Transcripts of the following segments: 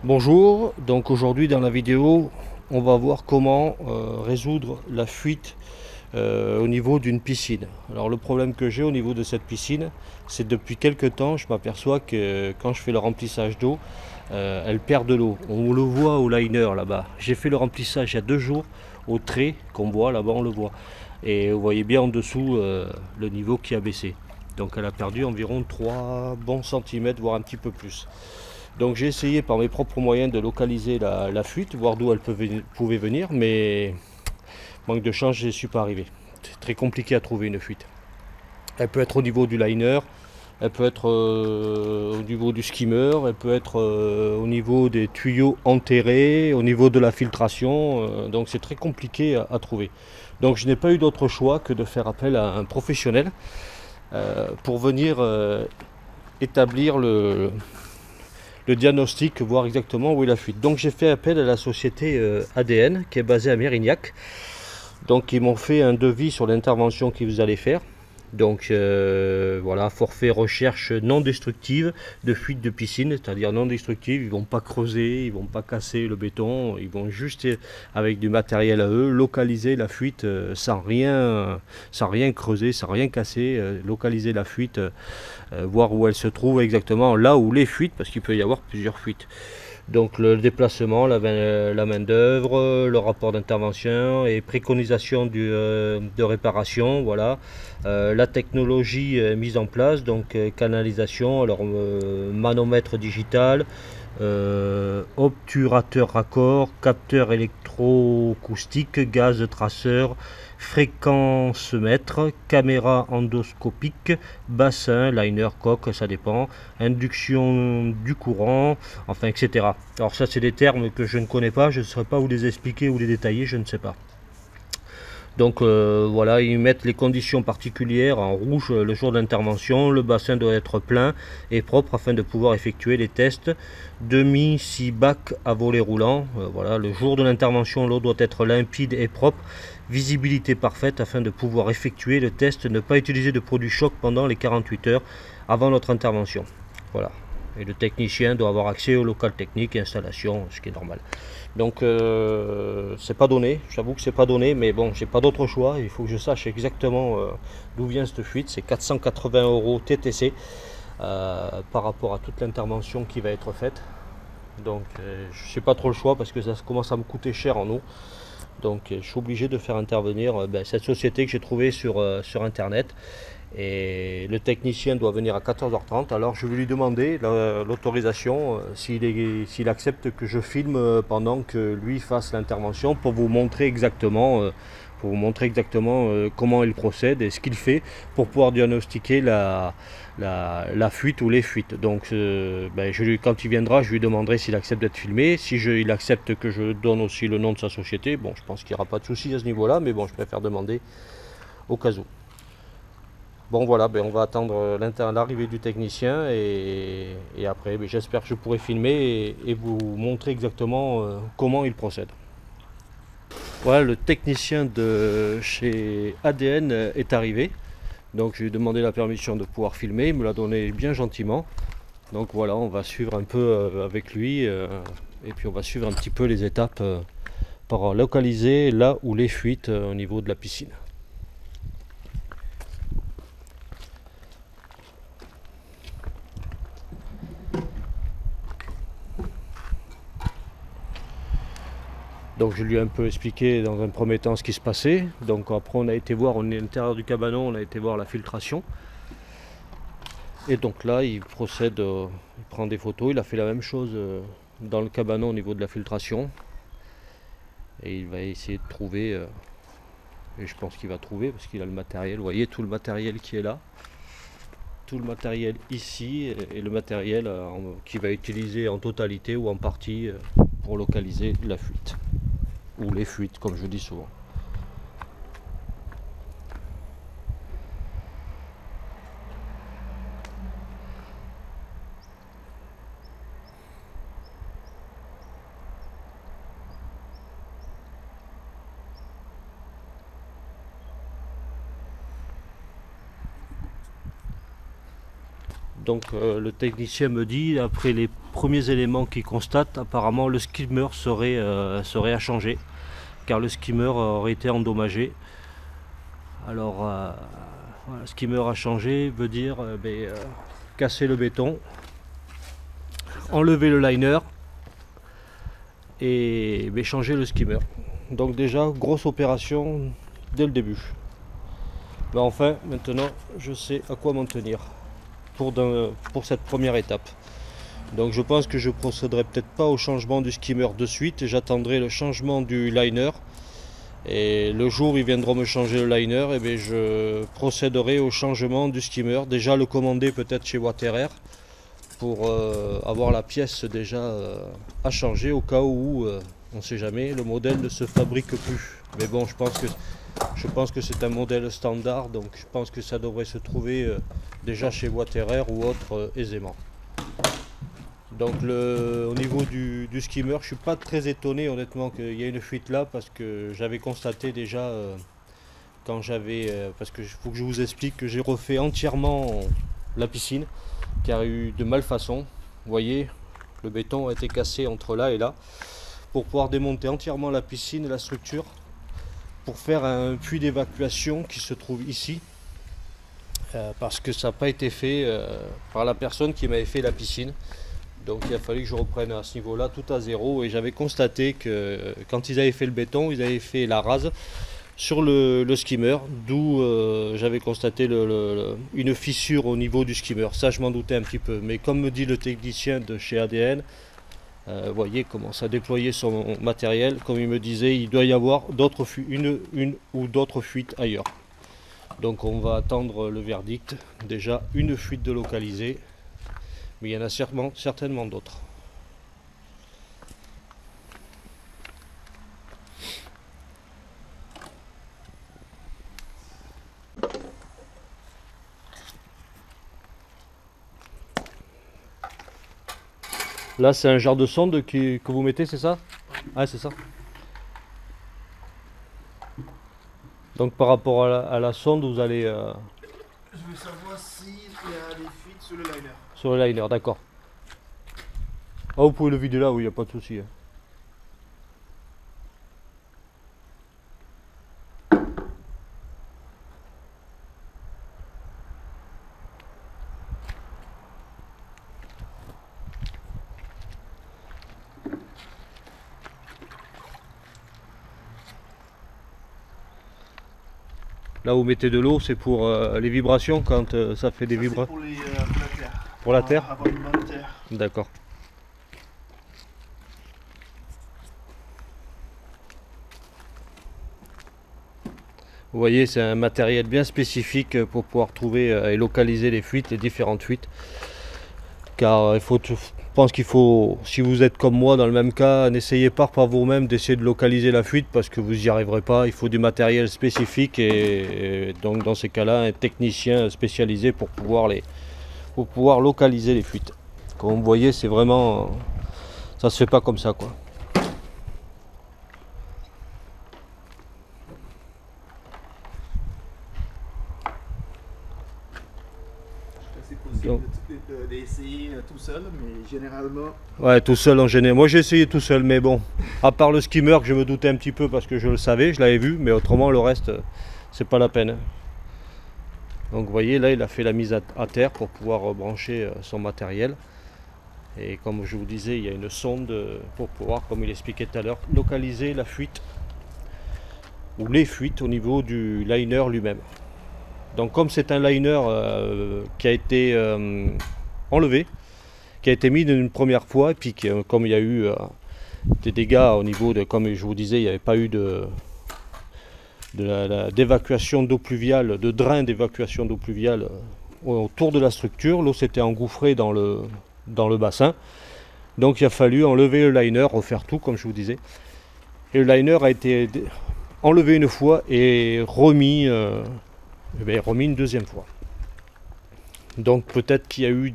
Bonjour, donc aujourd'hui dans la vidéo on va voir comment résoudre la fuite au niveau d'une piscine. Alors le problème que j'ai au niveau de cette piscine, c'est depuis quelques temps je m'aperçois que quand je fais le remplissage d'eau, elle perd de l'eau. On le voit au liner là-bas. J'ai fait le remplissage il y a 2 jours au trait qu'on voit là-bas, on le voit. Et vous voyez bien en dessous le niveau qui a baissé. Donc elle a perdu environ 3 bons centimètres, voire un petit peu plus. Donc j'ai essayé par mes propres moyens de localiser la fuite, voir d'où elle pouvait venir, mais manque de chance, je n'y suis pas arrivé. C'est très compliqué à trouver une fuite. Elle peut être au niveau du liner, elle peut être au niveau du skimmer, elle peut être au niveau des tuyaux enterrés, au niveau de la filtration, donc c'est très compliqué à trouver. Donc je n'ai pas eu d'autre choix que de faire appel à un professionnel pour venir établir le diagnostic, voir exactement où est la fuite. Donc j'ai fait appel à la société ADN qui est basée à Mérignac. Donc ils m'ont fait un devis sur l'intervention qu'ils vous allez faire. Donc voilà, forfait recherche non destructive de fuite de piscine, c'est-à-dire non destructive, ils vont pas creuser, ils vont pas casser le béton, ils vont juste avec du matériel à eux localiser la fuite sans rien creuser, sans rien casser, localiser la fuite, voir où elle se trouve exactement, là où les fuites, parce qu'il peut y avoir plusieurs fuites. Donc le déplacement, la main d'œuvre, le rapport d'intervention et préconisation de réparation, voilà. La technologie mise en place, donc canalisation, alors manomètre digital, obturateur raccord, capteur électroacoustique, gaz traceur, fréquence mètre, caméra endoscopique, bassin, liner, coque, ça dépend, induction du courant, enfin etc. Alors ça c'est des termes que je ne connais pas, je ne saurais pas vous les expliquer ou les détailler, je ne sais pas. Donc voilà, ils mettent les conditions particulières en rouge le jour d'intervention. Le bassin doit être plein et propre afin de pouvoir effectuer les tests. Demi-6 bacs à volet roulant. Voilà, le jour de l'intervention, l'eau doit être limpide et propre. Visibilité parfaite afin de pouvoir effectuer le test. Ne pas utiliser de produits choc pendant les 48 heures avant notre intervention. Voilà. Et le technicien doit avoir accès au local technique et installation, ce qui est normal. Donc c'est pas donné, j'avoue que c'est pas donné, mais bon, j'ai pas d'autre choix, il faut que je sache exactement d'où vient cette fuite. C'est 480 € TTC par rapport à toute l'intervention qui va être faite. Donc je n'ai pas trop le choix parce que ça commence à me coûter cher en eau. Donc je suis obligé de faire intervenir cette société que j'ai trouvée sur internet. Et le technicien doit venir à 14h30. Alors je vais lui demander l'autorisation s'il accepte que je filme pendant que lui fasse l'intervention pour vous montrer exactement, comment il procède et ce qu'il fait pour pouvoir diagnostiquer la fuite ou les fuites. Donc quand il viendra, je lui demanderai s'il accepte d'être filmé. Si il accepte que je donne aussi le nom de sa société, bon, je pense qu'il n'y aura pas de souci à ce niveau-là, mais bon, je préfère demander au cas où. Bon voilà, on va attendre l'arrivée du technicien et après j'espère que je pourrai filmer et vous montrer exactement comment il procède. Voilà, le technicien de chez ADN est arrivé. Donc je lui ai demandé la permission de pouvoir filmer, il me l'a donné bien gentiment. Donc voilà, on va suivre un peu avec lui et puis on va suivre un petit peu les étapes pour localiser là où les fuites au niveau de la piscine. Donc je lui ai un peu expliqué dans un premier temps ce qui se passait. Donc après on a été voir, on est à l'intérieur du cabanon, on a été voir la filtration. Et donc là il procède, il prend des photos, il a fait la même chose dans le cabanon au niveau de la filtration. Et il va essayer de trouver, et je pense qu'il va trouver parce qu'il a le matériel, vous voyez tout le matériel qui est là. Tout le matériel ici et le matériel qu'il va utiliser en totalité ou en partie pour localiser la fuite. Ou les fuites comme je dis souvent. Donc le technicien me dit, après les premiers éléments qu'ils constatent, apparemment le skimmer serait à changer, car le skimmer aurait été endommagé. Alors, voilà, skimmer à changer veut dire casser le béton, enlever le liner et changer le skimmer. Donc déjà, grosse opération dès le début. Mais enfin, maintenant, je sais à quoi m'en tenir pour cette première étape. Donc je pense que je procéderai peut-être pas au changement du skimmer de suite, j'attendrai le changement du liner. Et le jour où ils viendront me changer le liner, je procéderai au changement du skimmer. Déjà le commander peut-être chez Water Air pour avoir la pièce déjà à changer au cas où, on ne sait jamais, le modèle ne se fabrique plus. Mais bon, je pense que c'est un modèle standard, donc je pense que ça devrait se trouver déjà chez Water Air ou autre aisément. Donc au niveau du skimmer, je suis pas très étonné honnêtement qu'il y ait une fuite là, parce que j'avais constaté déjà quand j'avais, parce que faut que je vous explique que j'ai refait entièrement la piscine car il y a eu de malfaçon. Vous voyez, le béton a été cassé entre là et là pour pouvoir démonter entièrement la piscine et la structure pour faire un puits d'évacuation qui se trouve ici, parce que ça n'a pas été fait par la personne qui m'avait fait la piscine. Donc il a fallu que je reprenne à ce niveau-là tout à zéro, et j'avais constaté que quand ils avaient fait le béton, ils avaient fait la rase sur le skimmer, d'où j'avais constaté une fissure au niveau du skimmer. Ça je m'en doutais un petit peu, mais comme me dit le technicien de chez ADN, vous voyez, commence à déployer son matériel, comme il me disait, il doit y avoir une ou d'autres fuites ailleurs. Donc on va attendre le verdict. Déjà une fuite de localisée, mais il y en a certainement d'autres. Là c'est un genre de sonde que vous mettez, c'est ça? Ah c'est ça. Donc par rapport à la sonde, vous allez... Je veux savoir s'il y a des fuites sur le liner. Sur le liner, d'accord. Ah, vous pouvez le vider là, oui, il n'y a pas de souci. Là vous mettez de l'eau, c'est pour les vibrations quand ça fait des vibrations. Pour la terre. Pour la terre? Avant de terre. D'accord. Vous voyez, c'est un matériel bien spécifique pour pouvoir trouver et localiser les fuites, les différentes fuites. Car je pense qu'il faut, si vous êtes comme moi dans le même cas, n'essayez pas par vous-même d'essayer de localiser la fuite, parce que vous n'y arriverez pas. Il faut du matériel spécifique, et donc dans ces cas-là, un technicien spécialisé pour pouvoir localiser les fuites. Comme vous voyez, c'est vraiment, ça se fait pas comme ça, quoi. C'est possible d'essayer tout seul, mais généralement... Ouais, tout seul en général. Moi j'ai essayé tout seul, mais bon, à part le skimmer que je me doutais un petit peu parce que je le savais, je l'avais vu, mais autrement le reste, c'est pas la peine. Donc vous voyez, là il a fait la mise à terre pour pouvoir brancher son matériel. Et comme je vous disais, il y a une sonde pour pouvoir, comme il expliquait tout à l'heure, localiser la fuite ou les fuites au niveau du liner lui-même. Donc comme c'est un liner qui a été enlevé, qui a été mis une première fois, et puis comme il y a eu des dégâts au niveau de, comme je vous disais, il n'y avait pas eu d'évacuation d'eau pluviale, de drain d'évacuation d'eau pluviale autour de la structure, l'eau s'était engouffrée dans le bassin. Donc il a fallu enlever le liner, refaire tout comme je vous disais. Et le liner a été enlevé une fois et remis une deuxième fois. Donc peut-être qu'il y a eu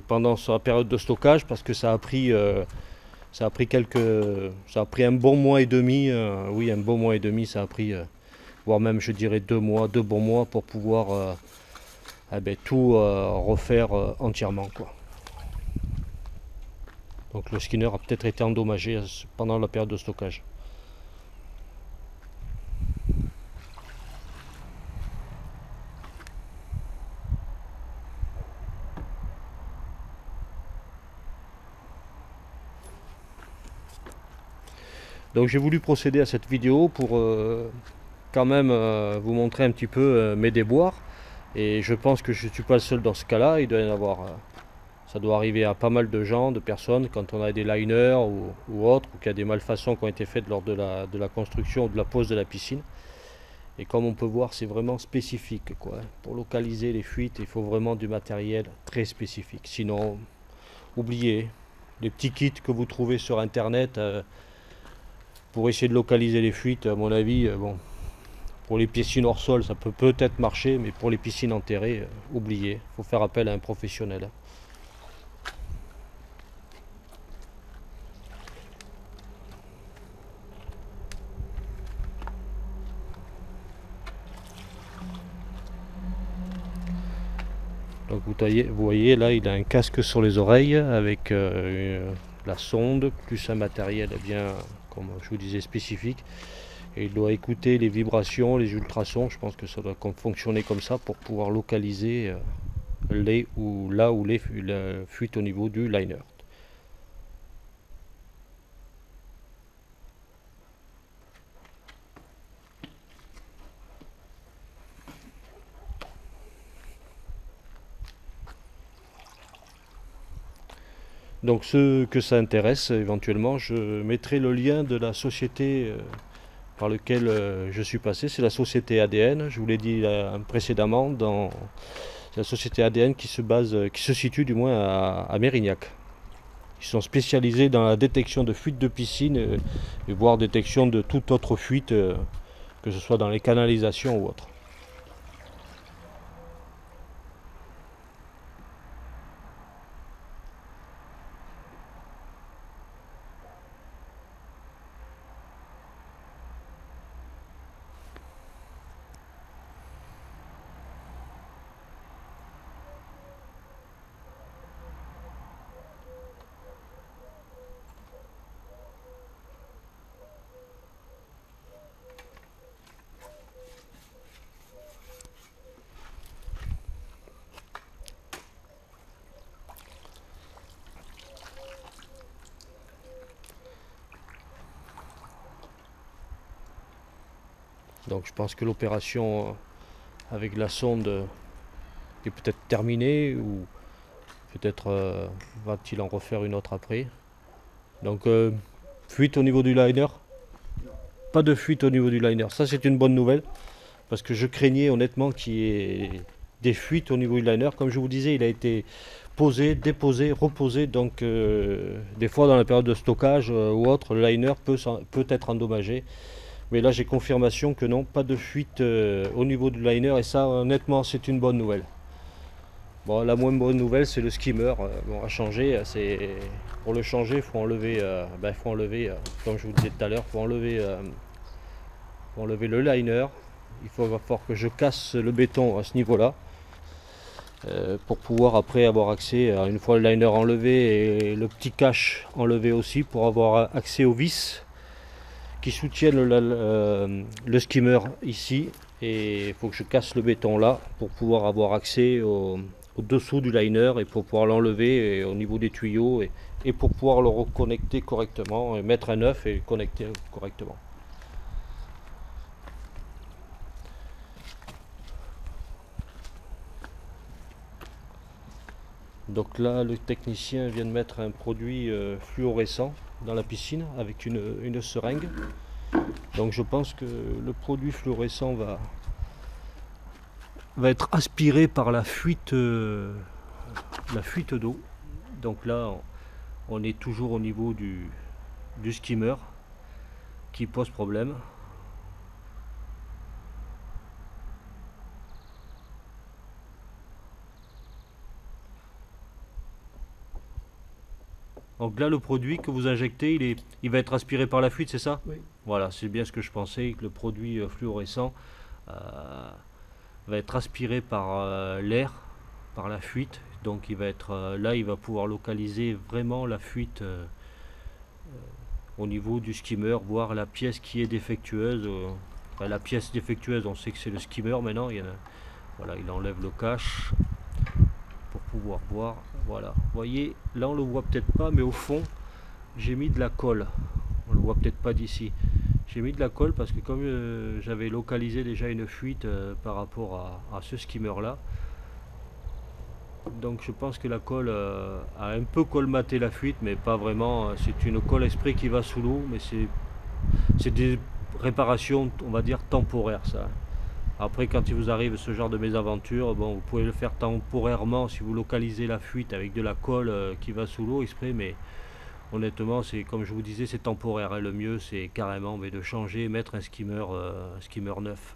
pendant sa période de stockage, parce que ça a pris un bon mois et demi, oui un bon mois et demi ça a pris, voire même je dirais 2 bons mois pour pouvoir tout refaire entièrement, quoi. Donc le skinner a peut-être été endommagé pendant la période de stockage. Donc j'ai voulu procéder à cette vidéo pour quand même vous montrer un petit peu mes déboires. Et je pense que je ne suis pas le seul dans ce cas-là. Il doit y en avoir, ça doit arriver à pas mal de gens, de personnes, quand on a des liners ou autres, ou qu'il y a des malfaçons qui ont été faites lors de la construction ou de la pose de la piscine. Et comme on peut voir, c'est vraiment spécifique, quoi. Pour localiser les fuites, il faut vraiment du matériel très spécifique. Sinon, oubliez les petits kits que vous trouvez sur internet. Pour essayer de localiser les fuites, à mon avis, bon, pour les piscines hors sol, ça peut peut-être marcher, mais pour les piscines enterrées, oubliez. Il faut faire appel à un professionnel. Donc vous voyez là, il a un casque sur les oreilles avec la sonde, plus un matériel bien, comme je vous disais, spécifique. Et il doit écouter les vibrations, les ultrasons. Je pense que ça doit fonctionner comme ça pour pouvoir localiser là où les fuites au niveau du liner. Donc ceux que ça intéresse, éventuellement, je mettrai le lien de la société par laquelle je suis passé. C'est la société ADN, je vous l'ai dit précédemment, c'est la société ADN qui se situe du moins à Mérignac. Ils sont spécialisés dans la détection de fuites de piscine et voire détection de toute autre fuite, que ce soit dans les canalisations ou autre. Donc je pense que l'opération avec la sonde est peut-être terminée, ou peut-être va-t-il en refaire une autre après. Donc fuite au niveau du liner. Pas de fuite au niveau du liner. Ça c'est une bonne nouvelle, parce que je craignais honnêtement qu'il y ait des fuites au niveau du liner. Comme je vous disais, il a été posé, déposé, reposé. Donc des fois dans la période de stockage ou autre, le liner peut être endommagé. Mais là j'ai confirmation que non, pas de fuite au niveau du liner, et ça honnêtement c'est une bonne nouvelle. Bon, la moins bonne nouvelle c'est le skimmer. Bon, à changer, pour le changer il faut enlever, comme je vous disais tout à l'heure, il faut enlever le liner. Va falloir que je casse le béton à ce niveau là pour pouvoir après avoir accès, une fois le liner enlevé et le petit cache enlevé aussi, pour avoir accès aux vis qui soutiennent le skimmer ici. Et il faut que je casse le béton là pour pouvoir avoir accès au dessous du liner et pour pouvoir l'enlever au niveau des tuyaux et pour pouvoir le reconnecter correctement, et mettre un œuf et le connecter correctement. Donc là le technicien vient de mettre un produit fluorescent dans la piscine avec une seringue. Donc je pense que le produit fluorescent va être aspiré par la fuite d'eau. Donc là on est toujours au niveau du skimmer qui pose problème. Donc là le produit que vous injectez, il va être aspiré par la fuite, c'est ça? Oui. Voilà, c'est bien ce que je pensais, que le produit fluorescent va être aspiré par l'air, par la fuite. Donc il va être là, il va pouvoir localiser vraiment la fuite au niveau du skimmer, voir la pièce qui est défectueuse. La pièce défectueuse, on sait que c'est le skimmer maintenant. Voilà, il enlève le cache pour pouvoir voir. Voilà, vous voyez, là on le voit peut-être pas, mais au fond, j'ai mis de la colle. On le voit peut-être pas d'ici. J'ai mis de la colle parce que comme j'avais localisé déjà une fuite par rapport à ce skimmer là, donc je pense que la colle a un peu colmaté la fuite, mais pas vraiment. C'est une colle exprès qui va sous l'eau, mais c'est des réparations, on va dire, temporaires ça. Après, quand il vous arrive ce genre de mésaventure, bon, vous pouvez le faire temporairement si vous localisez la fuite avec de la colle qui va sous l'eau exprès, mais honnêtement, c'est comme je vous disais, c'est temporaire. Hein. Le mieux, c'est carrément de changer, mettre un skimmer neuf.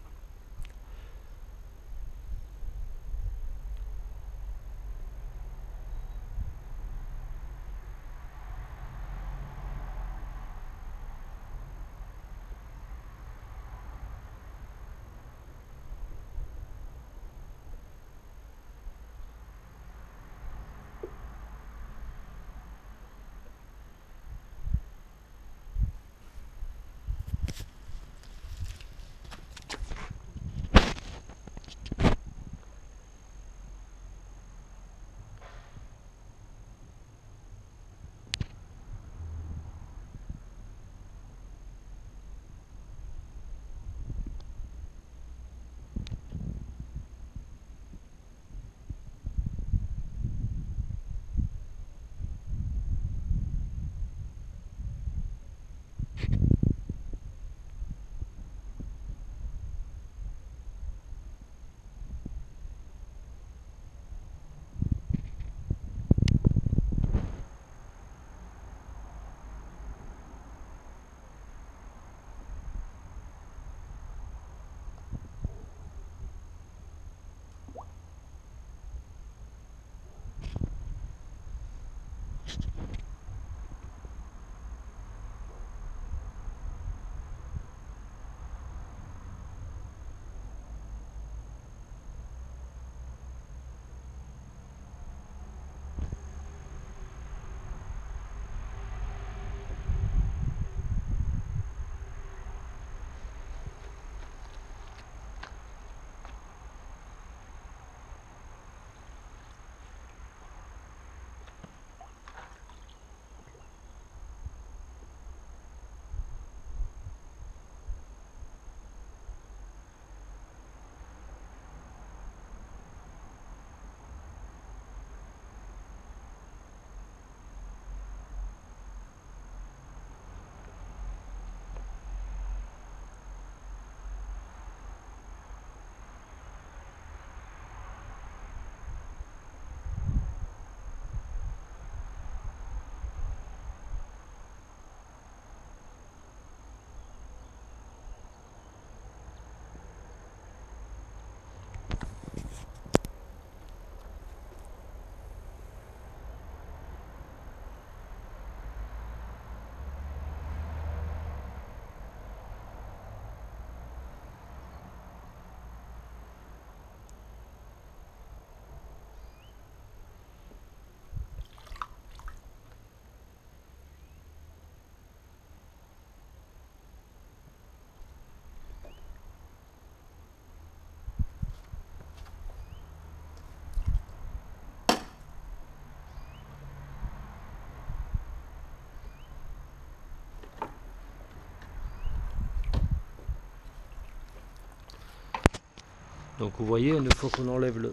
Donc vous voyez, une fois qu'on enlève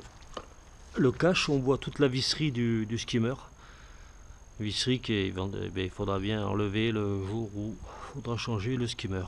le cache, on voit toute la visserie du skimmer. Visserie il faudra bien enlever le jour où il faudra changer le skimmer.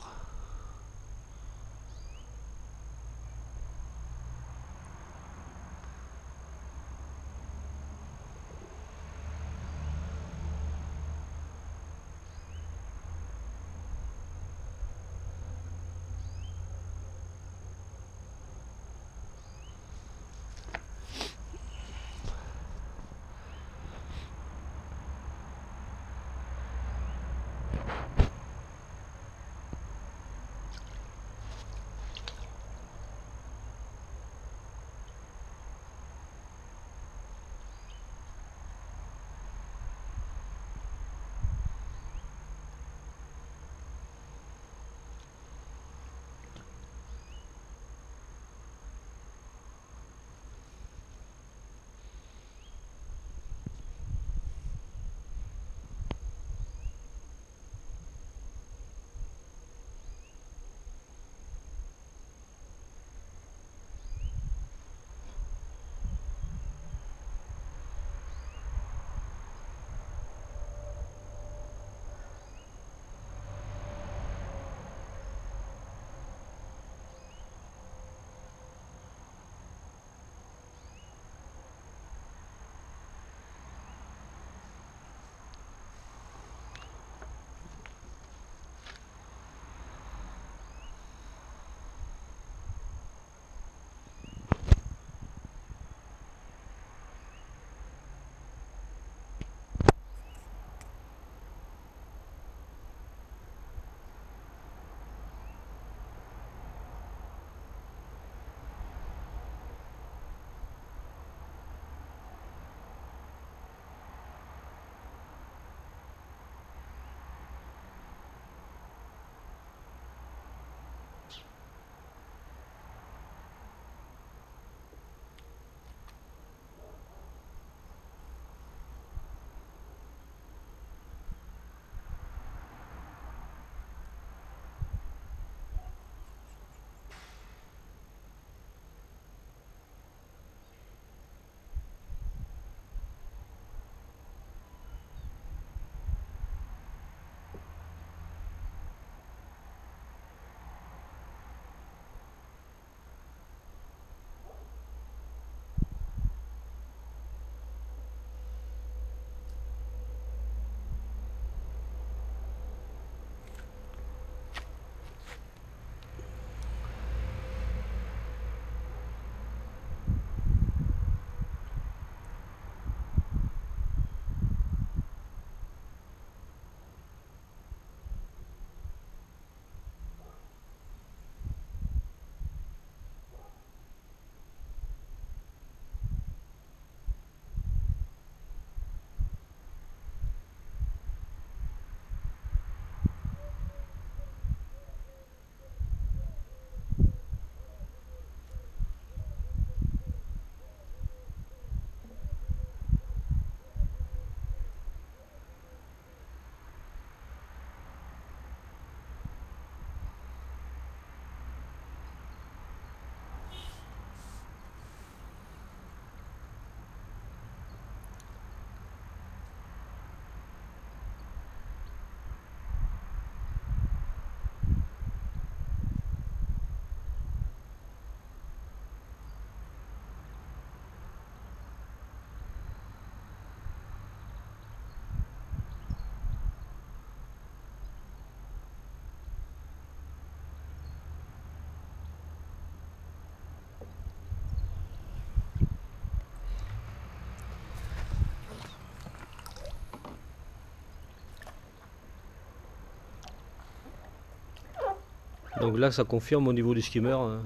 Donc là, ça confirme au niveau du skimmer. Alors,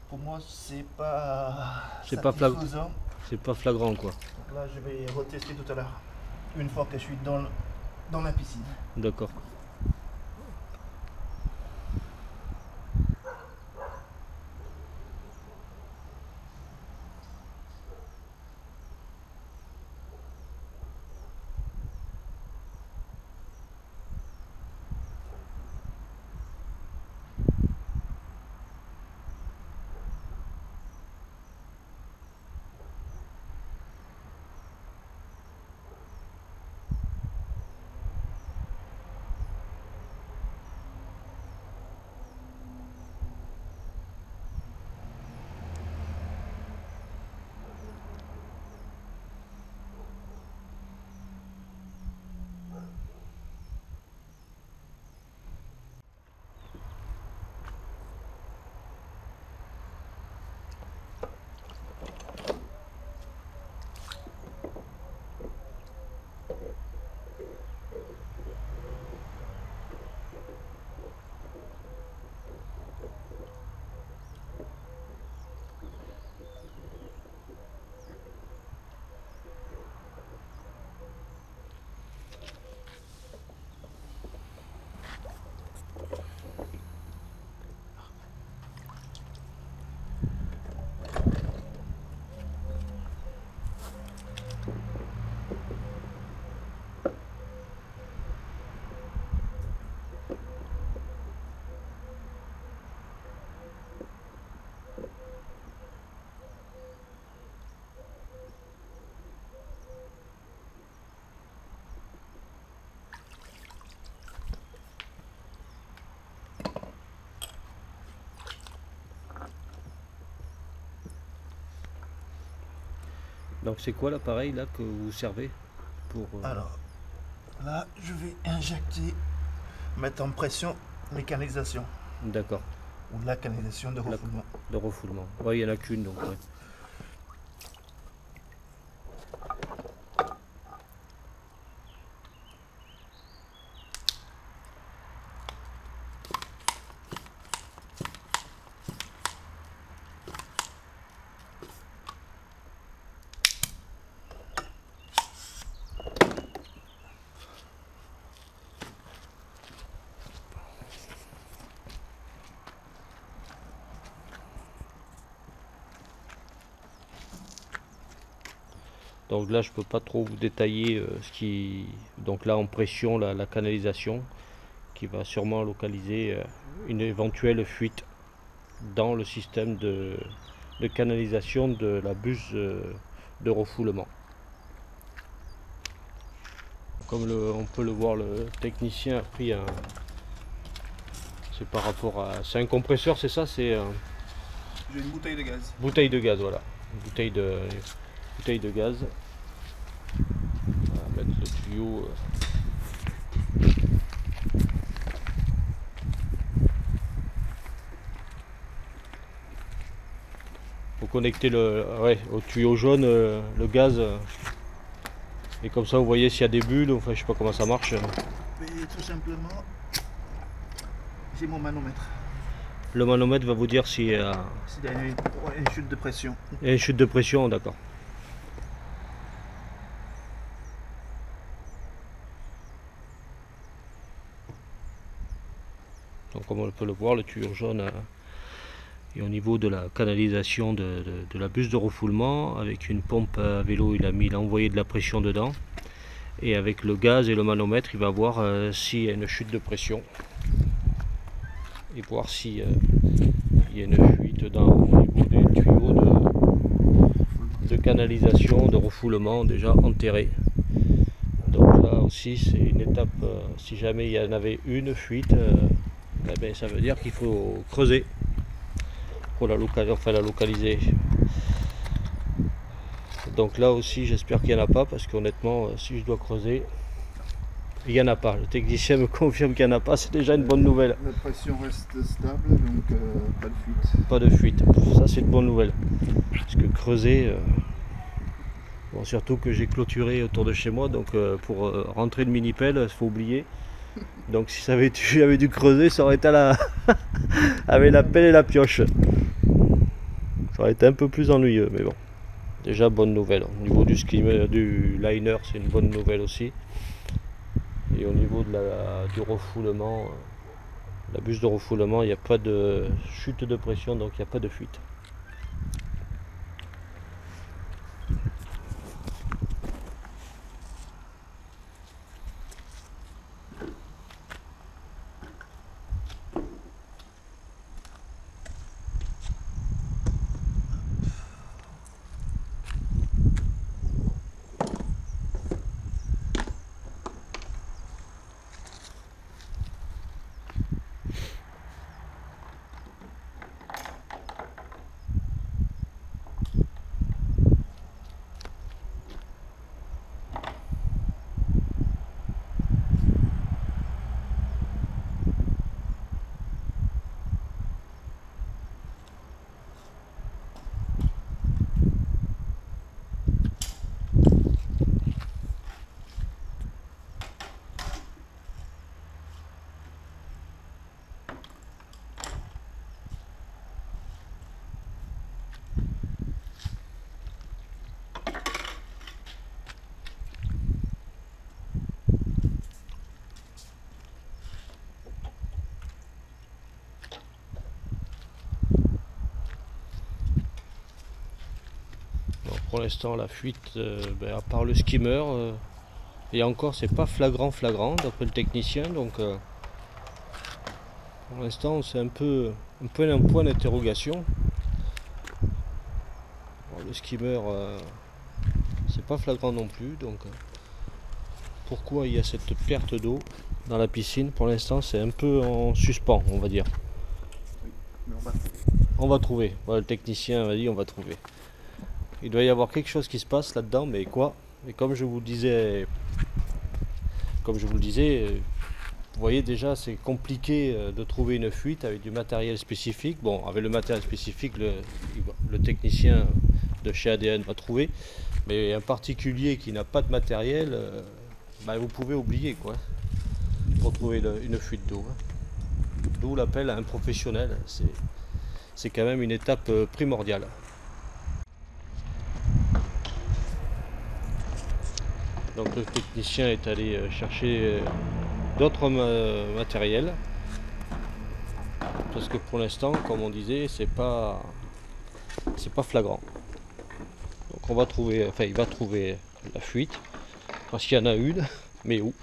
pour moi, c'est pas C'est pas satisfaisant. C'est pas flagrant quoi. Donc là, je vais retester tout à l'heure, une fois que je suis dans la piscine. D'accord. Donc c'est quoi l'appareil là que vous servez pour Alors, là, je vais injecter, mettre en pression les canalisations, D'accord, ou la canalisation de refoulement. de refoulement. Ouais, il n'y en a qu'une donc. Ouais. Donc là, je peux pas trop vous détailler ce qui. Donc là, en pression, la canalisation qui va sûrement localiser une éventuelle fuite dans le système de canalisation de la buse de refoulement. Comme on peut le voir, le technicien a pris un. C'est par rapport à. C'est un compresseur, c'est ça? C'est J'ai une bouteille de gaz. bouteille de gaz, voilà. Une bouteille de gaz. On va mettre le tuyau. Faut connecter au tuyau jaune le gaz. Et comme ça, vous voyez s'il y a des bulles. Enfin, je sais pas comment ça marche. Et tout simplement, j'ai mon manomètre. Le manomètre va vous dire s'il y a S'il y a une chute de pression. une chute de pression, d'accord. Donc comme on peut le voir, le tuyau jaune est au niveau de la canalisation de la buse de refoulement. Avec une pompe à vélo, il a envoyé de la pression dedans. Et avec le gaz et le manomètre, il va voir s'il y a une chute de pression. Et voir s'il y a une fuite au niveau des tuyaux de canalisation, de refoulement déjà enterrés. Donc là aussi, c'est une étape, si jamais il y en avait une fuite, eh bien, ça veut dire qu'il faut creuser pour la localiser. Donc là aussi, j'espère qu'il n'y en a pas, parce qu'honnêtement, si je dois creuser, il n'y en a pas. Le technicien me confirme qu'il n'y en a pas, c'est déjà une bonne nouvelle. La pression reste stable, donc pas de fuite. Pas de fuite, ça c'est une bonne nouvelle. Parce que creuser, bon, surtout que j'ai clôturé autour de chez moi, donc pour rentrer le mini-pelle, il faut oublier. Donc si j'avais dû creuser, ça aurait été avec la pelle et la pioche. Ça aurait été un peu plus ennuyeux, mais bon. Déjà bonne nouvelle. Au niveau du skimmer, du liner, c'est une bonne nouvelle aussi. Et au niveau du refoulement, la bûche de refoulement, il n'y a pas de chute de pression, donc il n'y a pas de fuite. Pour l'instant, la fuite, à part le skimmer, et encore, c'est pas flagrant d'après le technicien. Donc, pour l'instant, c'est un peu un point d'interrogation. Le skimmer, c'est pas flagrant non plus. Donc, pourquoi il y a cette perte d'eau dans la piscine? Pour l'instant, c'est un peu en suspens, on va dire. Oui, mais on va trouver. Voilà, le technicien m'a dit on va trouver. Il doit y avoir quelque chose qui se passe là-dedans, mais quoi? Et comme je vous le disais, vous voyez déjà, c'est compliqué de trouver une fuite avec du matériel spécifique. Bon, avec le matériel spécifique, le technicien de chez ADN va trouver. Mais un particulier qui n'a pas de matériel, vous pouvez oublier quoi, pour trouver une fuite d'eau. D'où l'appel à un professionnel. C'est quand même une étape primordiale. Donc le technicien est allé chercher d'autres matériels, parce que pour l'instant, comme on disait, c'est pas flagrant. Donc on va trouver, enfin il va trouver la fuite, parce qu'il y en a une, mais où?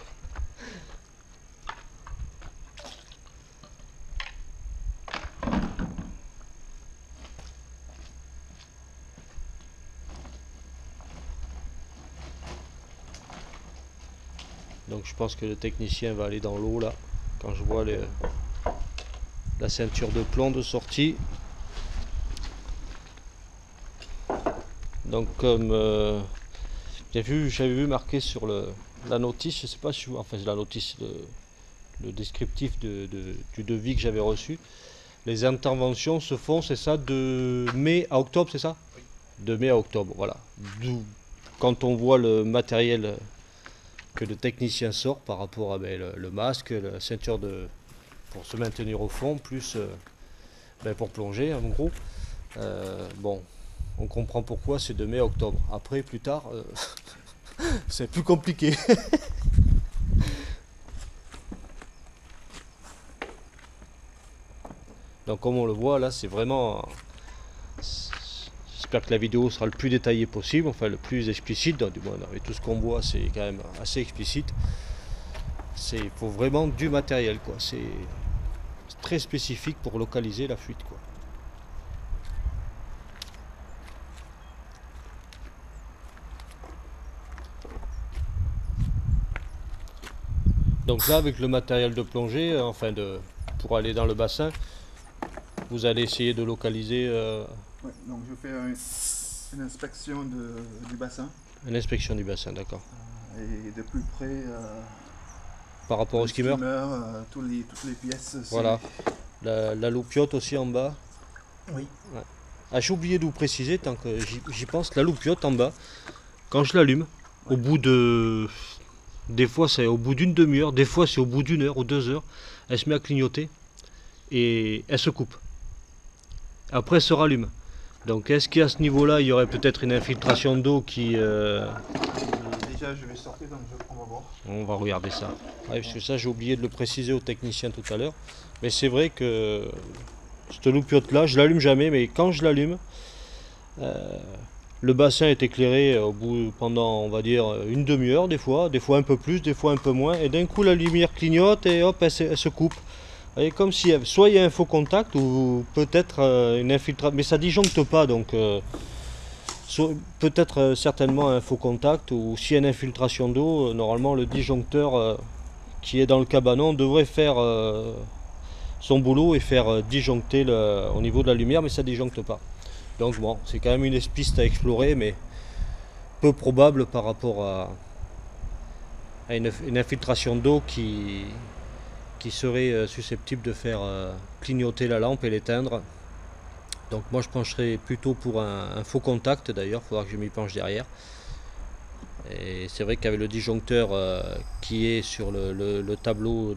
Donc je pense que le technicien va aller dans l'eau là, quand je vois la ceinture de plomb de sortie. Donc comme j'avais vu marqué sur la notice, je sais pas si enfin la notice, le descriptif du devis que j'avais reçu, les interventions se font, c'est ça, de mai à octobre, c'est ça? Oui. De mai à octobre, voilà. D'où, quand on voit le matériel que le technicien sort par rapport à le masque, la ceinture pour se maintenir au fond, plus pour plonger en gros. Bon, on comprend pourquoi c'est de mai à octobre. Après, plus tard, c'est plus compliqué. Donc comme on le voit là, c'est vraiment... J'espère que la vidéo sera le plus détaillée possible, enfin le plus explicite. Donc, du moins, avec tout ce qu'on voit, c'est quand même assez explicite. Il faut vraiment du matériel, quoi. C'est très spécifique pour localiser la fuite, quoi. Donc là, avec le matériel de plongée, pour aller dans le bassin, vous allez essayer de localiser... Ouais, donc je fais une inspection du bassin. Une inspection du bassin, d'accord. Et de plus près... par rapport au skimmer, toutes les pièces. Voilà. La loupiote aussi en bas. Oui. Ouais. Ah, j'ai oublié de vous préciser, tant que j'y pense, la loupiote en bas, quand je l'allume, au bout de Des fois c'est au bout d'une demi-heure, des fois c'est au bout d'une heure ou 2 heures, elle se met à clignoter et elle se coupe. Après elle se rallume. Donc est-ce qu'à ce niveau-là il y aurait peut-être une infiltration d'eau qui... Déjà je vais sortir donc on va voir. On va regarder ça. Ouais, parce que ça j'ai oublié de le préciser au technicien tout à l'heure. Mais c'est vrai que cette loupiote là, je l'allume jamais, mais quand je l'allume, le bassin est éclairé pendant, on va dire, une demi-heure des fois un peu plus, des fois un peu moins, et d'un coup la lumière clignote et hop, elle se coupe. Et comme si soit il y a un faux contact ou peut-être une infiltration, mais ça disjoncte pas, donc peut-être certainement un faux contact, ou s'il y a une infiltration d'eau, normalement le disjoncteur qui est dans le cabanon devrait faire son boulot et faire disjoncter au niveau de la lumière, mais ça disjoncte pas. Donc bon, c'est quand même une piste à explorer, mais peu probable par rapport à une infiltration d'eau qui serait susceptible de faire clignoter la lampe et l'éteindre. Donc moi je pencherais plutôt pour un faux contact, d'ailleurs, il faudra que je m'y penche derrière. Et c'est vrai qu'avec le disjoncteur qui est sur le tableau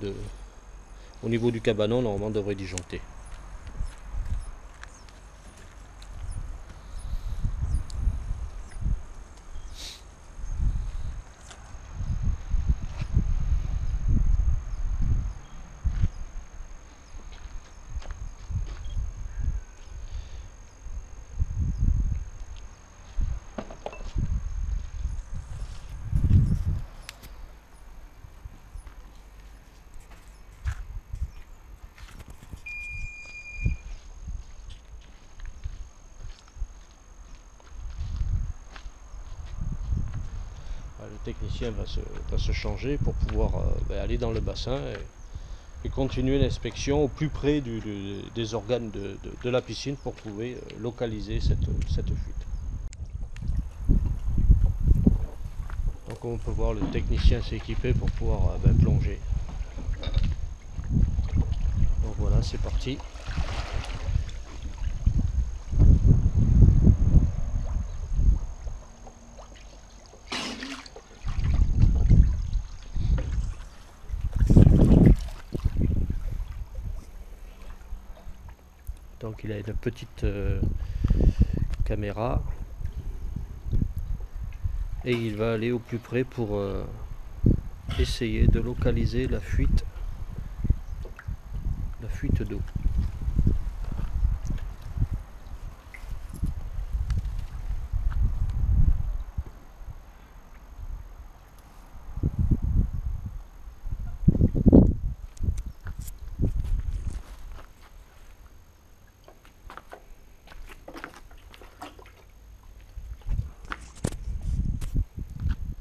au niveau du cabanon, normalement on devrait disjoncter. Le technicien va se changer pour pouvoir aller dans le bassin et continuer l'inspection au plus près des organes de la piscine pour pouvoir localiser cette fuite. Donc comme on peut voir, le technicien s'est équipé pour pouvoir plonger. Donc voilà, c'est parti. Donc il a une petite caméra et il va aller au plus près pour essayer de localiser la fuite d'eau.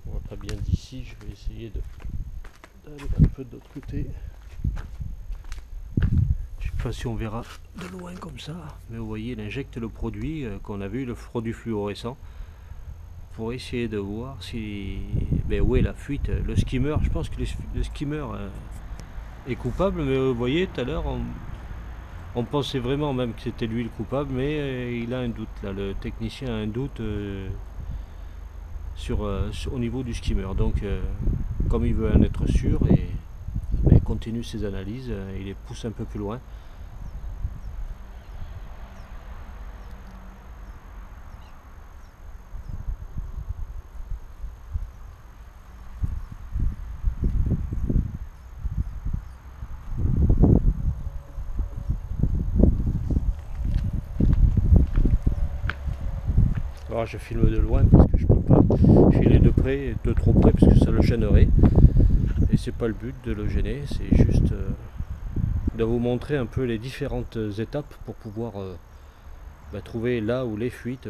On voit pas bien d'ici, je vais essayer d'aller un peu de l'autre côté. Je sais pas si on verra de loin comme ça, mais vous voyez, il injecte le produit qu'on a vu, le produit fluorescent, pour essayer de voir si où est la fuite. Le skimmer, je pense que le skimmer est coupable, mais vous voyez, tout à l'heure, on pensait vraiment même que c'était lui le coupable, mais il a un doute, là, le technicien a un doute au niveau du skimmer. Donc, comme il veut en être sûr, il continue ses analyses, il les pousse un peu plus loin. Alors je filme de loin parce que je peux pas filer de trop près parce que ça le gênerait. Et c'est pas le but de le gêner, c'est juste de vous montrer un peu les différentes étapes pour pouvoir trouver là où les fuites.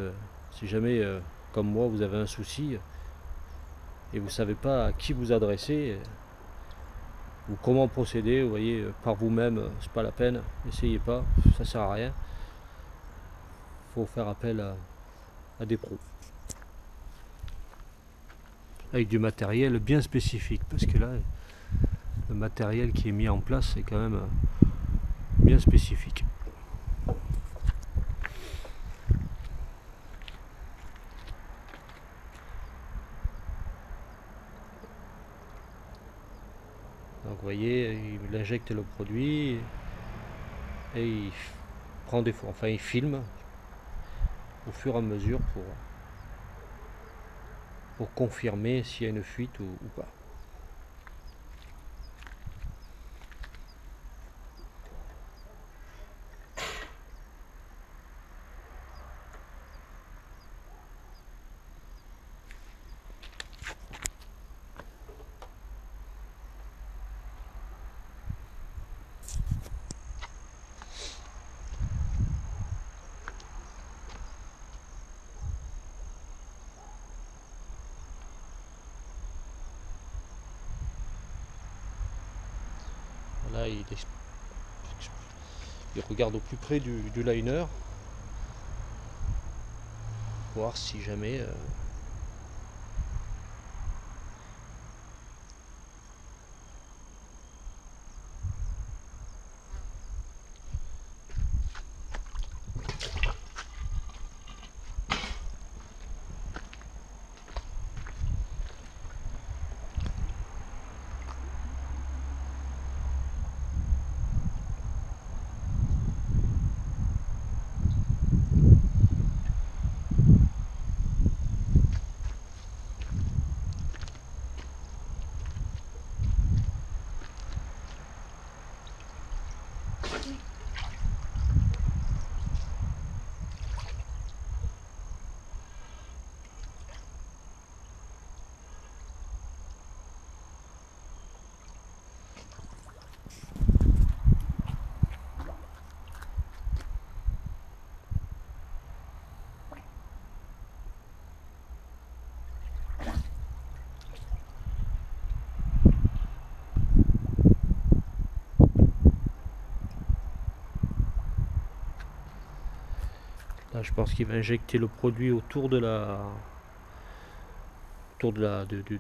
Si jamais, comme moi, vous avez un souci et vous savez pas à qui vous adresser ou comment procéder, vous voyez, par vous-même, c'est pas la peine, n'essayez pas, ça sert à rien. Faut faire appel à des pros avec du matériel bien spécifique, parce que là le matériel qui est mis en place est quand même bien spécifique. voyez, il injecte le produit et il prend des photos, enfin il filme au fur et à mesure pour confirmer s'il y a une fuite ou pas. Là, il regarde au plus près du liner, voir si jamais là, je pense qu'il va injecter le produit autour de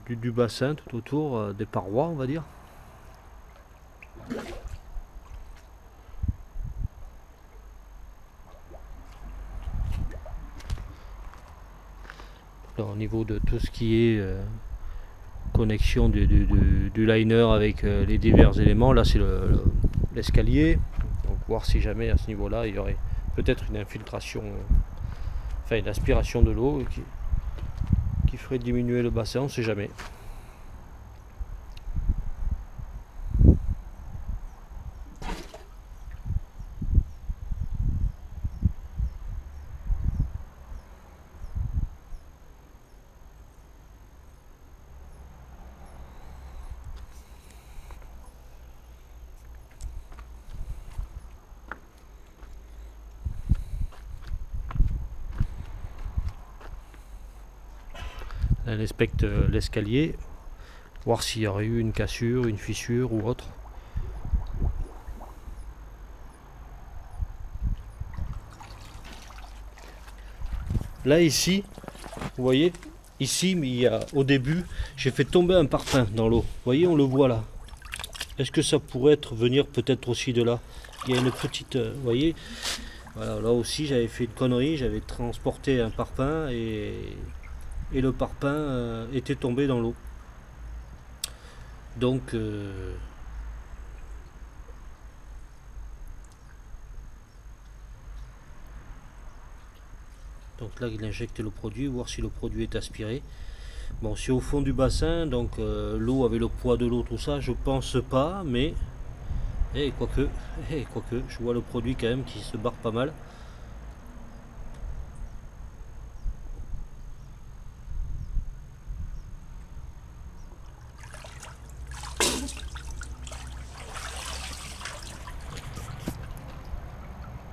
du bassin, tout autour des parois, on va dire. Là, au niveau de tout ce qui est connexion du liner avec les divers éléments, là c'est l'escalier. Donc voir si jamais à ce niveau-là il y aurait peut-être une infiltration, enfin une aspiration de l'eau qui ferait diminuer le bassin, on ne sait jamais. Elle inspecte l'escalier, voir s'il y aurait eu une cassure, une fissure ou autre. Là ici, vous voyez, ici au début, j'ai fait tomber un parpaing dans l'eau. Vous voyez, on le voit là. Est-ce que ça pourrait venir peut-être aussi de là? Il y a une petite, vous voyez, voilà, là aussi j'avais fait une connerie, j'avais transporté un parpaing et le parpaing était tombé dans l'eau. Donc là il injecte le produit, voir si le produit est aspiré. Bon, c'est au fond du bassin, donc l'eau avec le poids de l'eau, tout ça, je pense pas, mais quoique, je vois le produit quand même qui se barre pas mal.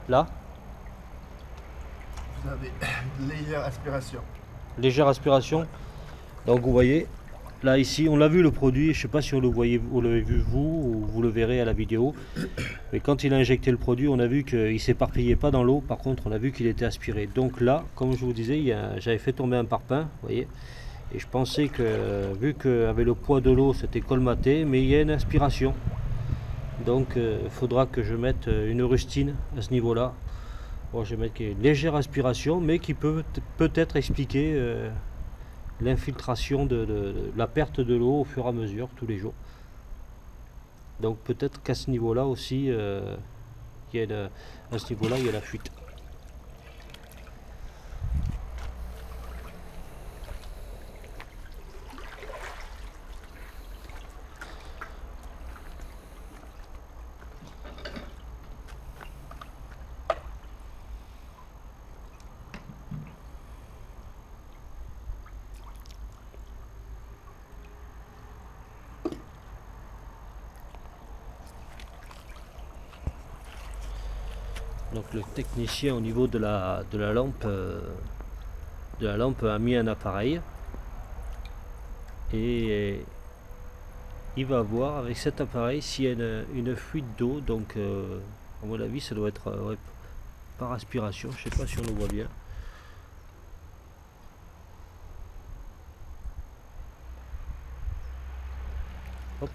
Là, Vous avez une légère aspiration. légère aspiration. Donc vous voyez, là ici, on l'a vu le produit, je sais pas si vous l'avez vu vous ou vous le verrez à la vidéo. Mais quand il a injecté le produit, on a vu qu'il ne s'éparpillait pas dans l'eau. Par contre, on a vu qu'il était aspiré. Donc là, comme je vous disais, j'avais fait tomber un parpaing, vous voyez. Et je pensais que, vu qu'avec le poids de l'eau, c'était colmaté, mais il y a une aspiration. Donc il faudra que je mette une rustine à ce niveau-là. Bon, je vais mettre une légère aspiration, mais qui peut peut-être expliquer l'infiltration de la perte de l'eau au fur et à mesure, tous les jours. Donc peut-être qu'à ce niveau-là aussi, à ce niveau-là, il y a la fuite. Donc le technicien au niveau de la lampe a mis un appareil et il va voir avec cet appareil s'il y a une fuite d'eau. Donc à mon avis ça doit être ouais, par aspiration, je sais pas si on le voit bien. Hop,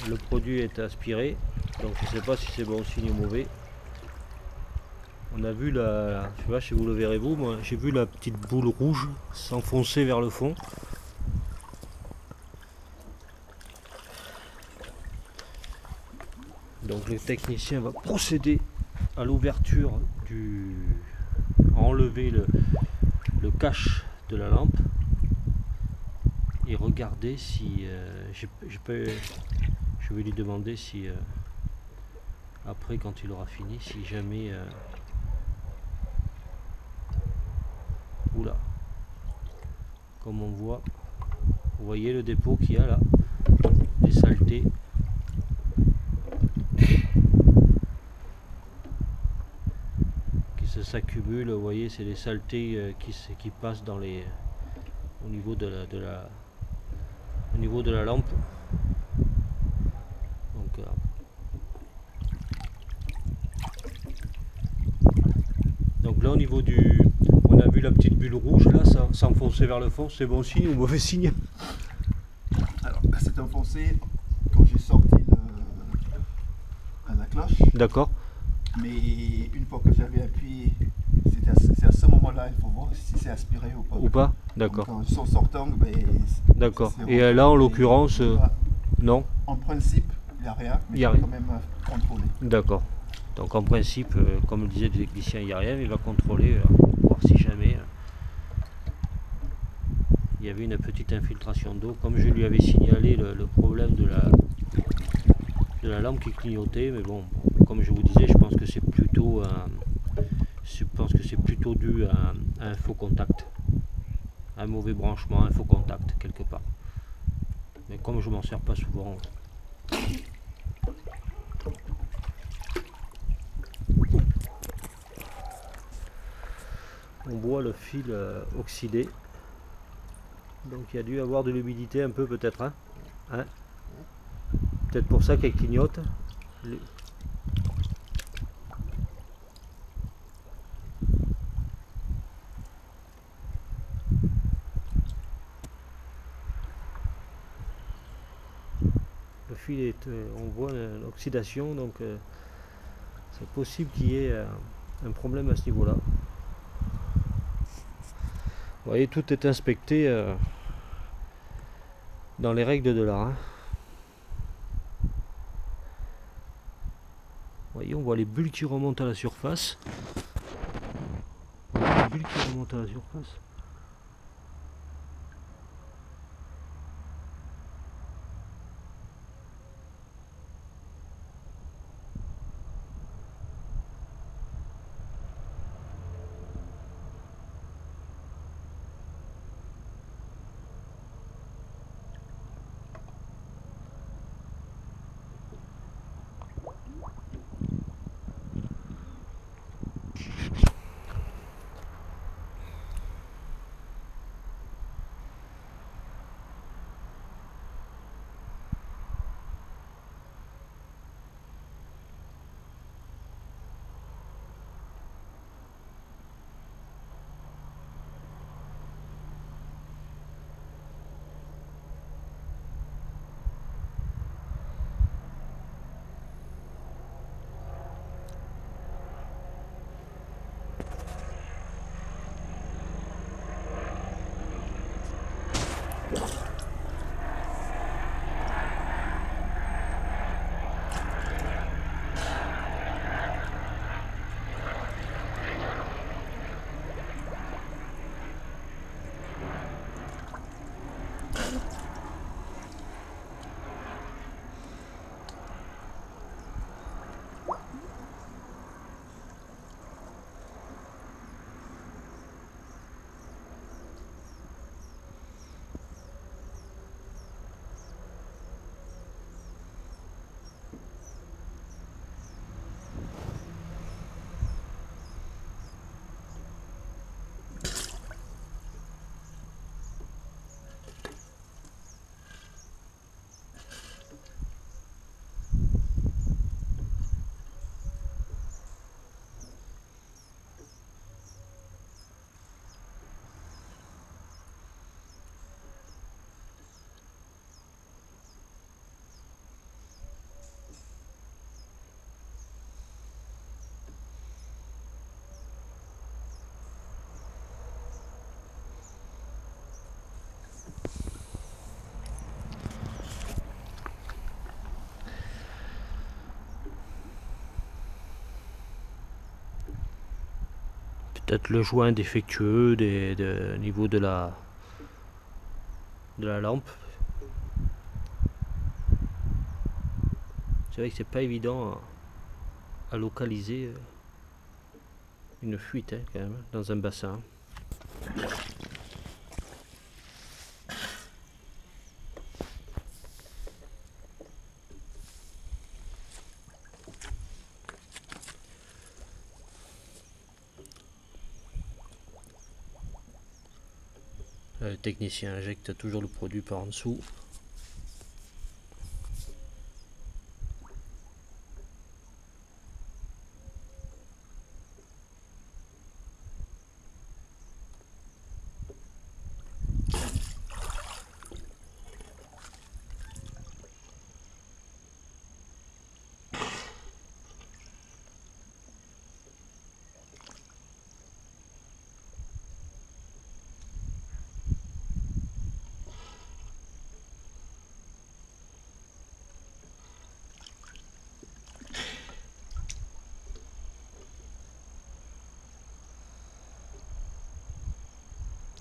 le produit est aspiré, donc je sais pas si c'est bon signe ou mauvais. On a vu la, je sais pas si vous le verrez vous, moi j'ai vu la petite boule rouge s'enfoncer vers le fond. Donc le technicien va procéder à l'ouverture à enlever le cache de la lampe et regarder si je vais lui demander si après quand il aura fini, si jamais oula, comme on voit, vous voyez le dépôt qu'il y a là, des saletés. Qui s'accumulent, vous voyez, c'est les saletés qui passent dans au niveau de la lampe. Donc là au niveau on a vu la petite bulle rouge là, ça s'enfoncer vers le fond, c'est bon signe ou mauvais signe? Alors là c'est enfoncé quand j'ai sorti la cloche. D'accord. Mais une fois que j'avais appuyé, c'est à ce moment-là, il faut voir si c'est aspiré ou pas. Ou pas? D'accord. En sortant, ben, d'accord. Et là en l'occurrence, non? En principe, il n'y a rien, mais il faut quand même contrôler. D'accord. Donc en principe, comme le disait le technicien, il n'y a rien, mais il va contrôler, voir si jamais il y avait une petite infiltration d'eau. Comme je lui avais signalé le problème de la lampe qui clignotait, mais bon, comme je vous disais, je pense que c'est plutôt dû à un faux contact, un mauvais branchement, un faux contact quelque part. Mais comme je m'en sers pas souvent. On voit le fil oxydé, donc il y a dû avoir de l'humidité un peu peut-être, hein, peut-être pour ça qu'elle clignote. Le fil est, on voit l'oxydation, donc c'est possible qu'il y ait un problème à ce niveau-là. Vous voyez, tout est inspecté dans les règles de l'art. Vous voyez, on voit les bulles qui remontent à la surface. Les bulles qui remontent à la surface. peut-être le joint défectueux au niveau de la lampe. C'est vrai que c'est pas évident à localiser une fuite quand même dans un bassin. Le technicien injecte toujours le produit par en dessous.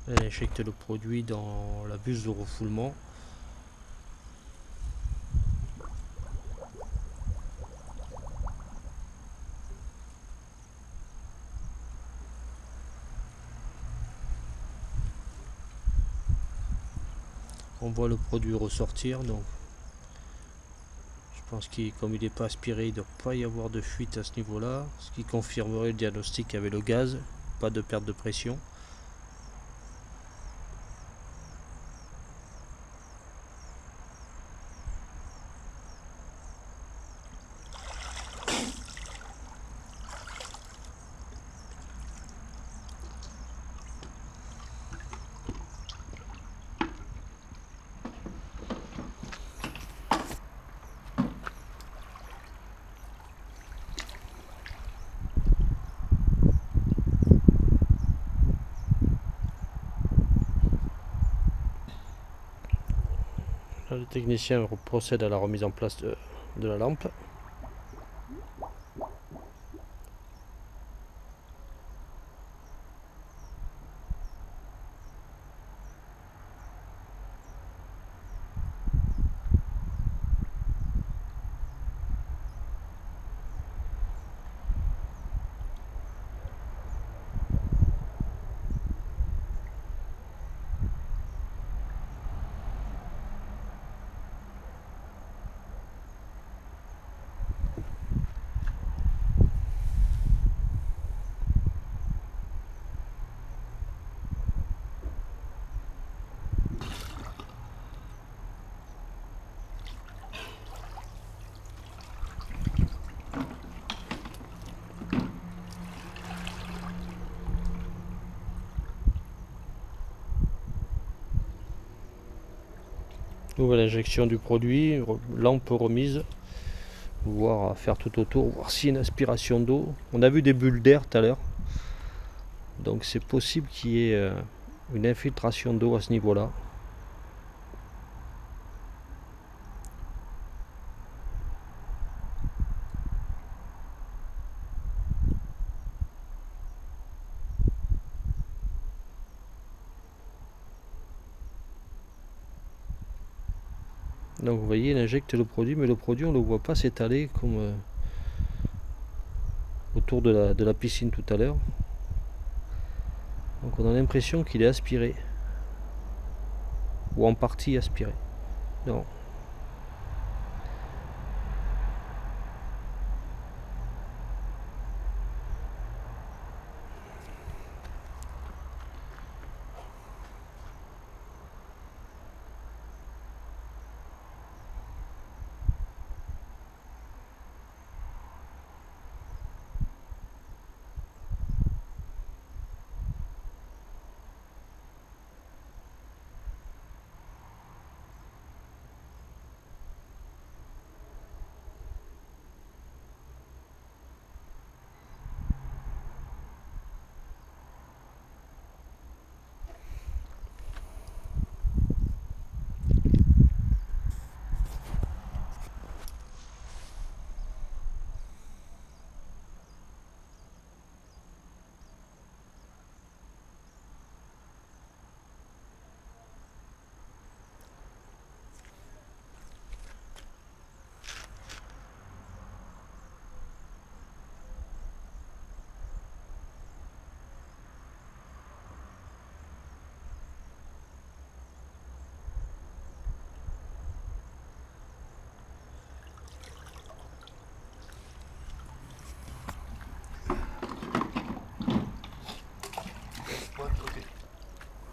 Elle injecte le produit dans la buse de refoulement. On voit le produit ressortir, donc je pense qu'il, comme il n'est pas aspiré, il ne doit pas y avoir de fuite à ce niveau-là, ce qui confirmerait le diagnostic avec le gaz, pas de perte de pression. Là, le technicien procède à la remise en place de la lampe. Nouvelle injection du produit, lampe remise, voir faire tout autour, voir s'il y a une aspiration d'eau. On a vu des bulles d'air tout à l'heure, donc c'est possible qu'il y ait une infiltration d'eau à ce niveau-là. Donc vous voyez, il injecte le produit, mais le produit on ne le voit pas s'étaler comme autour de la piscine tout à l'heure. Donc on a l'impression qu'il est aspiré, ou en partie aspiré. Non.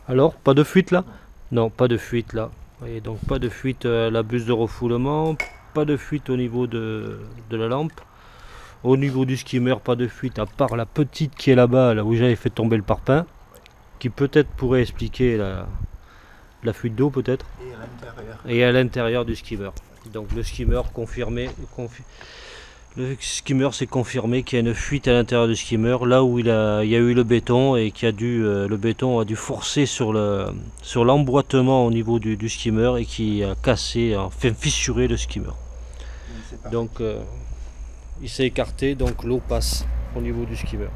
Alors, pas de fuite là? Non, pas de fuite là. Et donc pas de fuite à la buse de refoulement, pas de fuite au niveau de la lampe. Au niveau du skimmer, pas de fuite à part la petite qui est là-bas, là où j'avais fait tomber le parpaing, qui peut-être pourrait expliquer la fuite d'eau peut-être. Et à l'intérieur. Et à l'intérieur du skimmer. Donc le skimmer confirmé, le skimmer s'est confirmé qu'il y a une fuite à l'intérieur du skimmer, là où il y a eu le béton et qui a dû, le béton a dû forcer sur l'emboîtement au niveau du skimmer et qui a cassé, enfin fissuré le skimmer. Donc il s'est écarté, donc l'eau passe au niveau du skimmer.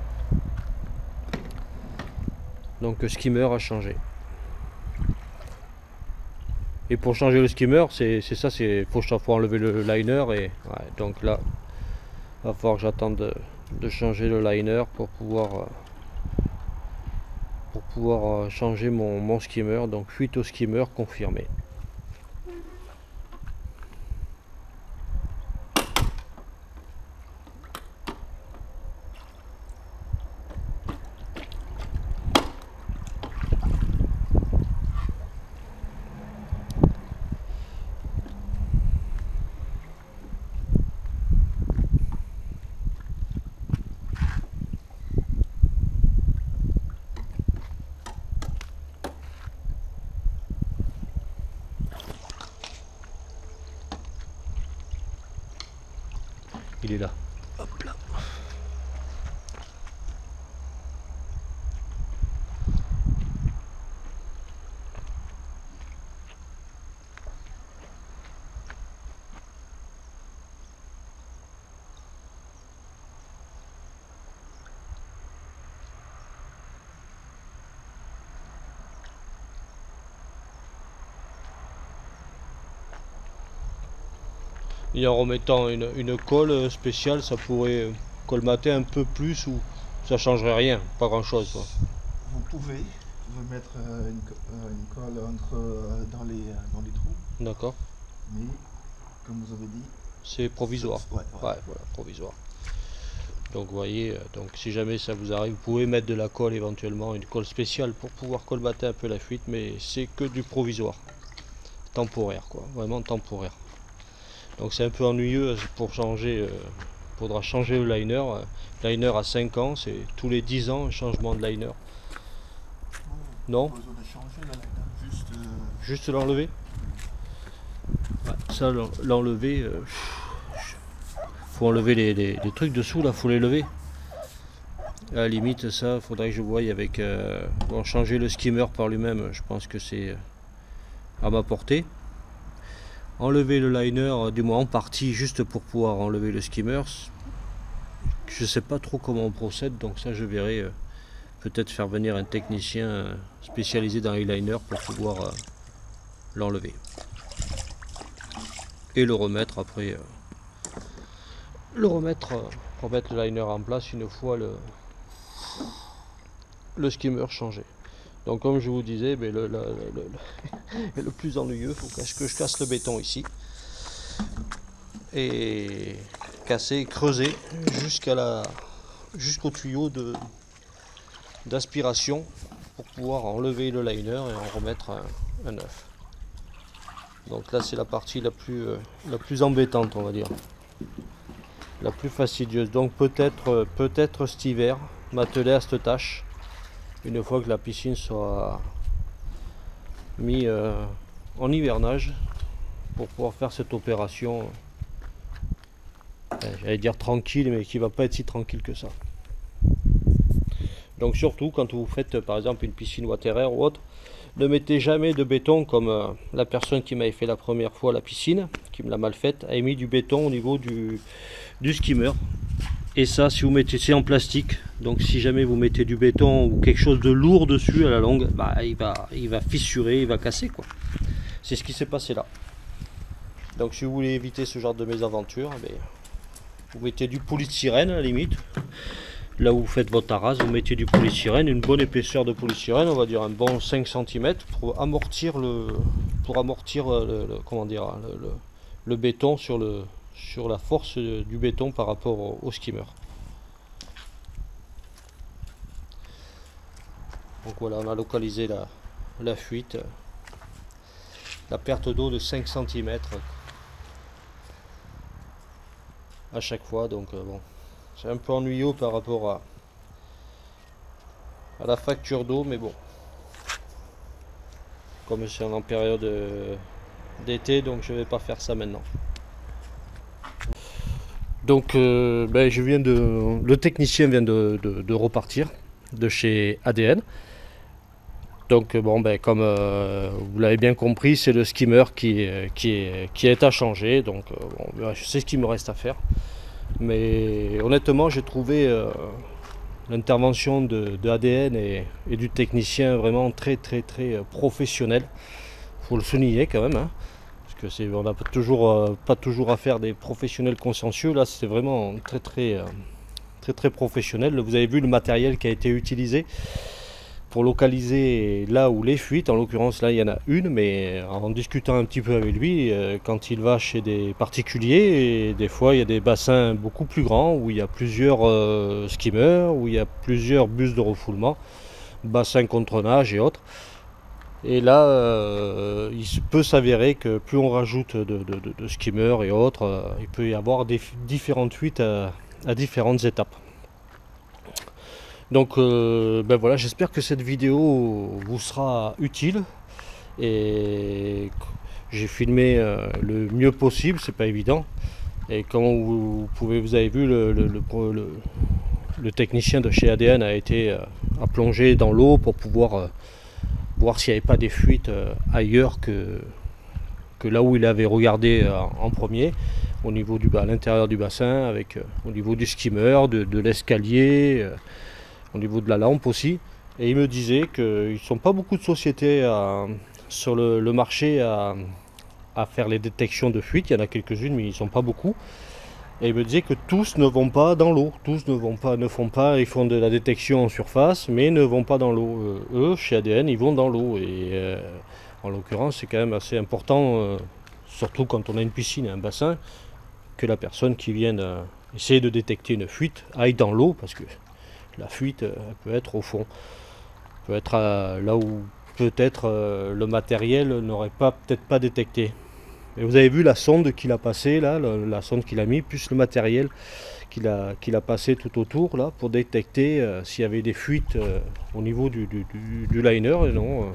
Donc le skimmer a changé. Et pour changer le skimmer, c'est ça, faut enlever le liner et ouais, donc là, il va falloir que j'attende de changer le liner pour pouvoir changer mon skimmer. Donc fuite au skimmer confirmée. Il est là. Hop là. Et en remettant une colle spéciale, ça pourrait colmater un peu plus ou ça changerait rien, pas grand chose. Quoi. Vous pouvez mettre une colle dans les trous, D'accord. mais comme vous avez dit, c'est provisoire. Ouais, voilà, provisoire. Donc vous voyez, donc si jamais ça vous arrive, vous pouvez mettre de la colle éventuellement, une colle spéciale pour pouvoir colmater un peu la fuite, mais c'est que du provisoire. Temporaire quoi, vraiment temporaire. Donc c'est un peu ennuyeux pour changer, faudra changer le liner. Liner à 5 ans, c'est tous les 10 ans un changement de liner. Non? Pas besoin de changer le liner, juste l'enlever. Ouais, ça l'enlever, faut enlever les trucs dessous là, faut les lever. À la limite ça, faudrait que je voie avec bon, changer le skimmer par lui-même, je pense que c'est à ma portée. Enlever le liner, du moins en partie, juste pour pouvoir enlever le skimmer. Je sais pas trop comment on procède, donc ça je verrai. Peut-être faire venir un technicien spécialisé dans les liners pour pouvoir l'enlever. Et le remettre après. Remettre le liner en place une fois le skimmer changé. Donc comme je vous disais, mais le plus ennuyeux, il faut que je casse le béton ici. Et casser, creuser jusqu'au tuyau d'aspiration pour pouvoir enlever le liner et en remettre un neuf. Donc là c'est la partie la plus embêtante, on va dire. La plus fastidieuse. Donc peut-être cet hiver m'atteler à cette tâche. Une fois que la piscine sera mise en hivernage pour pouvoir faire cette opération, j'allais dire tranquille, mais qui va pas être si tranquille que ça. Donc surtout quand vous faites par exemple une piscine water air ou autre, ne mettez jamais de béton comme la personne qui m'avait fait la première fois la piscine, qui me l'a mal faite, a mis du béton au niveau du skimmer. Et ça, si vous mettez, c'est en plastique, donc si jamais vous mettez du béton ou quelque chose de lourd dessus à la longue, bah, il va fissurer, il va casser quoi. C'est ce qui s'est passé là. Donc si vous voulez éviter ce genre de mésaventure, vous mettez du polystyrène à la limite. Là où vous faites votre arase, vous mettez du polystyrène, une bonne épaisseur de polystyrène, on va dire un bon 5 cm pour amortir comment dire, le béton sur la force du béton par rapport au skimmer. Donc voilà, on a localisé la fuite, la perte d'eau de 5 cm à chaque fois. Donc bon, c'est un peu ennuyeux par rapport à la facture d'eau, mais bon, comme c'est en période d'été, donc je vais pas faire ça maintenant. Donc le technicien vient de repartir de chez ADN. Donc bon, comme vous l'avez bien compris, c'est le skimmer qui est à changer. Donc bon, je sais ce qu'il me reste à faire. Mais honnêtement, j'ai trouvé l'intervention de ADN et du technicien vraiment très professionnel. Faut le souligner quand même, hein, parce que on n'a pas toujours affaire des professionnels consciencieux. Là, c'est vraiment très professionnel. Vous avez vu le matériel qui a été utilisé pour localiser là où les fuites. En l'occurrence, là, il y en a une, mais en discutant un petit peu avec lui, quand il va chez des particuliers, et des fois, il y a des bassins beaucoup plus grands où il y a plusieurs skimmers, où il y a plusieurs bus de refoulement, bassins contre nage et autres. Et là, il peut s'avérer que plus on rajoute de skimmers et autres, il peut y avoir différentes fuites à différentes étapes. Donc voilà, j'espère que cette vidéo vous sera utile, et j'ai filmé le mieux possible, c'est pas évident. Et comme vous avez vu, le technicien de chez ADN a plongé dans l'eau pour pouvoir voir s'il n'y avait pas des fuites ailleurs que là où il avait regardé en premier, au niveau à l'intérieur du bassin, au niveau du skimmer, de l'escalier, au niveau de la lampe aussi. Et il me disait qu'ils ne sont pas beaucoup de sociétés sur le marché à faire les détections de fuite. Il y en a quelques-unes, mais ils ne sont pas beaucoup. Et il me disait que tous ne vont pas dans l'eau. Tous ils font de la détection en surface, mais ne vont pas dans l'eau. Eux, chez ADN, ils vont dans l'eau. Et en l'occurrence, c'est quand même assez important, surtout quand on a une piscine et un bassin, que la personne qui vienne essayer de détecter une fuite aille dans l'eau, parce que la fuite, elle peut être au fond. Elle peut être là où peut-être le matériel n'aurait peut-être pas détecté. Et vous avez vu la sonde qu'il a passée là, la sonde qu'il a mis, plus le matériel qu'il a passé tout autour là, pour détecter s'il y avait des fuites au niveau du liner. Et non,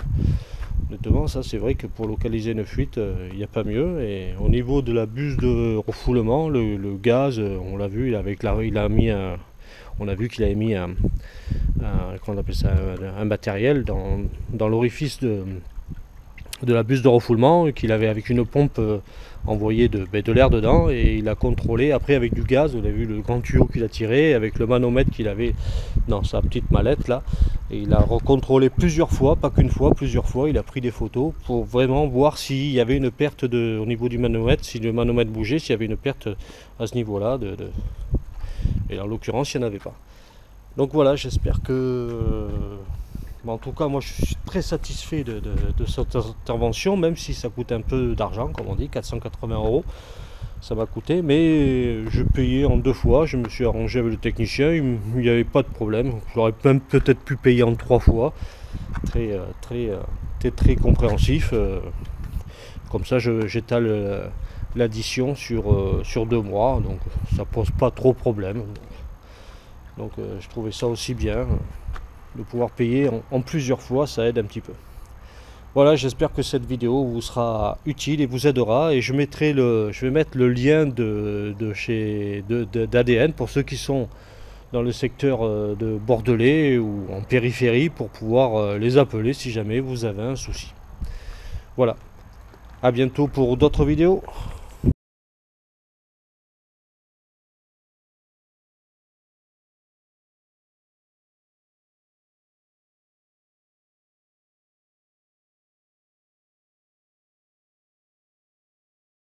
honnêtement, ça c'est vrai que pour localiser une fuite, il n'y a pas mieux. Et au niveau de la buse de refoulement, le gaz, on l'a vu, on a vu qu'il avait mis qu'on appelle ça, un matériel dans l'orifice de la buse de refoulement, et qu'il avait avec une pompe envoyé de l'air dedans, et il a contrôlé après avec du gaz. Vous avez vu le grand tuyau qu'il a tiré avec le manomètre qu'il avait dans sa petite mallette là, et il a recontrôlé plusieurs fois, pas qu'une fois, plusieurs fois. Il a pris des photos pour vraiment voir s'il y avait une perte au niveau du manomètre, si le manomètre bougeait, s'il y avait une perte à ce niveau là et en l'occurrence il n'y en avait pas. Donc voilà, j'espère que en tout cas, moi je suis très satisfait de cette intervention, même si ça coûte un peu d'argent, comme on dit, 480 €. Ça m'a coûté, mais je payais en 2 fois. Je me suis arrangé avec le technicien, il n'y avait pas de problème. J'aurais même peut-être pu payer en 3 fois. Très compréhensif. Comme ça, j'étale l'addition sur 2 mois, donc ça pose pas trop de problème. Donc je trouvais ça aussi bien. De pouvoir payer en plusieurs fois, ça aide un petit peu. Voilà, j'espère que cette vidéo vous sera utile et vous aidera, et je vais mettre le lien d'ADN pour ceux qui sont dans le secteur de Bordelais ou en périphérie, pour pouvoir les appeler si jamais vous avez un souci. Voilà, à bientôt pour d'autres vidéos.